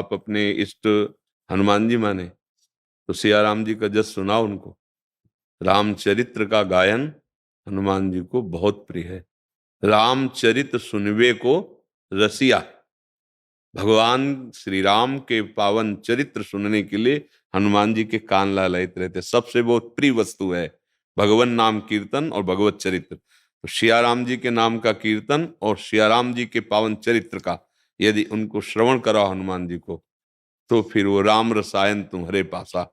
आप अपने इष्ट हनुमान जी माने तो सिया राम जी का जस सुनाओ उनको। रामचरित्र का गायन हनुमान जी को बहुत प्रिय है। रामचरित सुनवे को रसिया। भगवान श्री राम के पावन चरित्र सुनने के लिए हनुमान जी के कान लालायित रहते। सबसे बहुत प्रिय वस्तु है भगवान नाम कीर्तन और भगवत चरित्र। तो सिया राम जी के नाम का कीर्तन और सिया राम जी के पावन चरित्र का यदि उनको श्रवण कराओ हनुमान जी को, तो फिर वो राम रसायन तुम्हारे पासा।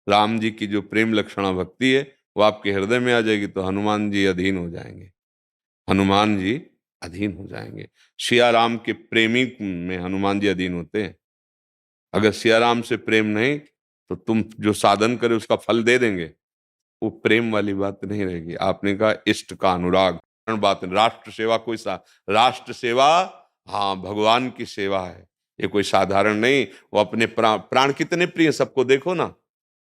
राम जी की जो प्रेम लक्षणा भक्ति है वो आपके हृदय में आ जाएगी तो हनुमान जी अधीन हो जाएंगे। हनुमान जी अधीन हो जाएंगे। सिया राम के प्रेमी में हनुमान जी अधीन होते हैं। अगर सिया राम से प्रेम नहीं तो तुम जो साधन करे उसका फल दे देंगे, वो प्रेम वाली बात नहीं रहेगी। आपने कहा इष्ट का अनुराग बात। राष्ट्र सेवा कोई सा राष्ट्र सेवा, हाँ भगवान की सेवा है, ये कोई साधारण नहीं। वो अपने प्राण कितने प्रिय सबको देखो ना।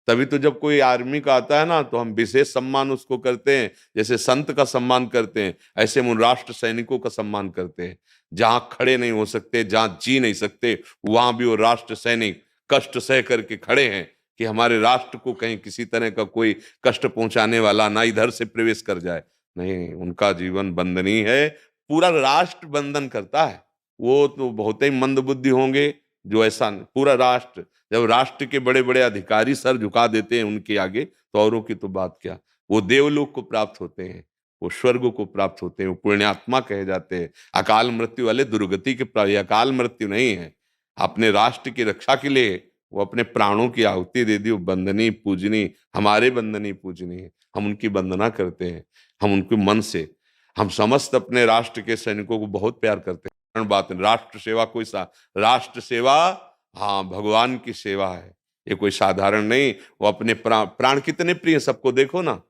तभी तो जब कोई आर्मी का आता है ना तो हम विशेष सम्मान उसको करते हैं। जैसे संत का सम्मान करते हैं ऐसे हम उन राष्ट्र सैनिकों का सम्मान करते हैं। जहां खड़े नहीं हो सकते, जहां जी नहीं सकते, वहां भी वो राष्ट्र सैनिक कष्ट सह करके खड़े हैं कि हमारे राष्ट्र को कहीं किसी तरह का कोई कष्ट पहुंचाने वाला ना इधर से प्रवेश कर जाए। नहीं, उनका जीवन बंदनीय है। पूरा राष्ट्र बंधन करता है। वो तो बहुत ही मंदबुद्धि होंगे जो ऐसा पूरा राष्ट्र, जब राष्ट्र के बड़े बड़े अधिकारी सर झुका देते हैं उनके आगे तो औरों की तो बात क्या। वो देवलोक को प्राप्त होते हैं, वो स्वर्ग को प्राप्त होते हैं, वो पुण्यात्मा कहे जाते हैं। अकाल मृत्यु वाले दुर्गति के प्राप्त, अकाल मृत्यु नहीं है। अपने राष्ट्र की रक्षा के लिए वो अपने प्राणों की आहुति दे दी। वो बंदनी पूजनी, हमारे बंदनी पूजनी है। हम उनकी वंदना करते हैं, हम उनके मन से। हम समस्त अपने राष्ट्र के सैनिकों को बहुत प्यार करते हैं। बात राष्ट्र सेवा कोई सा राष्ट्र सेवा, हाँ भगवान की सेवा है, ये कोई साधारण नहीं। वो अपने प्राण कितने प्रिय सबको देखो ना।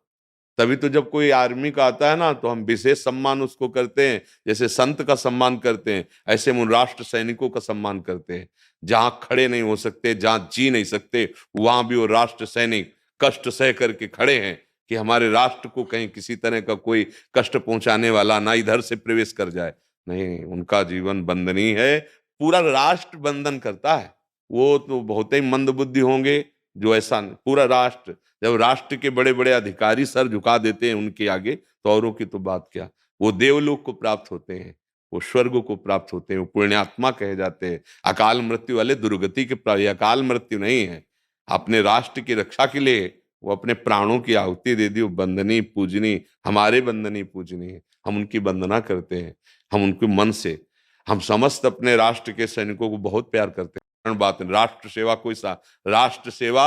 तभी तो जब कोई आर्मी का आता है ना तो हम विशेष सम्मान उसको करते हैं। जैसे संत का सम्मान करते हैं ऐसे हम उन राष्ट्र सैनिकों का सम्मान करते हैं। जहां खड़े नहीं हो सकते, जहां जी नहीं सकते, वहां भी वो राष्ट्र सैनिक कष्ट सह करके खड़े हैं कि हमारे राष्ट्र को कहीं किसी तरह का कोई कष्ट पहुंचाने वाला ना इधर से प्रवेश कर जाए। नहीं, उनका जीवन बंदनीय है। पूरा राष्ट्र बंधन करता है। वो तो बहुत ही मंदबुद्धि होंगे जो ऐसा पूरा राष्ट्र, जब राष्ट्र के बड़े बड़े अधिकारी सर झुका देते हैं उनके आगे तो औरों की तो बात क्या। वो देवलोक को प्राप्त होते हैं, वो स्वर्ग को प्राप्त होते हैं, वो पुण्यात्मा कहे जाते हैं। अकाल मृत्यु वाले दुर्गति के प्राप्त, अकाल मृत्यु नहीं है। अपने राष्ट्र की रक्षा के लिए वो अपने प्राणों की आहुति दे दी। वो बंदनी पूजनी, हमारे बंदनी पूजनी है। हम उनकी वंदना करते हैं, हम उनके मन से। हम समस्त अपने राष्ट्र के सैनिकों को बहुत प्यार करते हैं। बात राष्ट्र सेवा कोई सा राष्ट्र सेवा,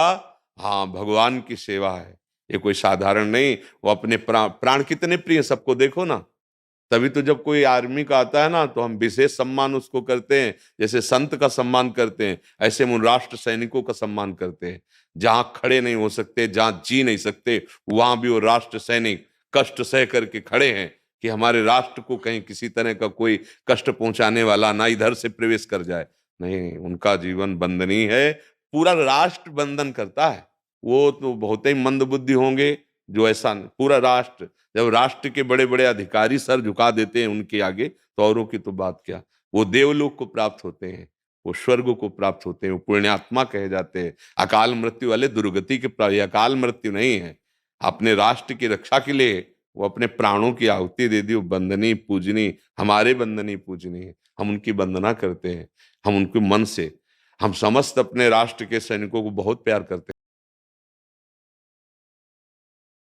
हाँ भगवान की सेवा है, ये कोई साधारण नहीं। वो अपने प्राण कितने प्रिय सबको देखो ना। तभी तो जब कोई आर्मी का आता है ना तो हम विशेष सम्मान उसको करते हैं। जैसे संत का सम्मान करते हैं ऐसे हम उन राष्ट्र सैनिकों का सम्मान करते हैं। जहां खड़े नहीं हो सकते, जहां जी नहीं सकते, वहां भी वो राष्ट्र सैनिक कष्ट सह करके खड़े हैं कि हमारे राष्ट्र को कहीं किसी तरह का कोई कष्ट पहुंचाने वाला ना इधर से प्रवेश कर जाए। नहीं, उनका जीवन बंदनीय है। पूरा राष्ट्र बंधन करता है। वो तो बहुत ही मंदबुद्धि होंगे जो ऐसा पूरा राष्ट्र, जब राष्ट्र के बड़े बड़े अधिकारी सर झुका देते हैं उनके आगे तो औरों की तो बात क्या। वो देवलोक को प्राप्त होते हैं, वो स्वर्ग को प्राप्त होते हैं, वो पुण्यात्मा कहे जाते हैं। अकाल मृत्यु वाले दुर्गति के प्राप्त, अकाल मृत्यु नहीं है। अपने राष्ट्र की रक्षा के लिए वो अपने प्राणों की आहुति दे दी। वो बंदनी पूजनी, हमारे बंदनी पूजनी है। हम उनकी वंदना करते हैं, हम उनके मन से। हम समस्त अपने राष्ट्र के सैनिकों को बहुत प्यार करते हैं।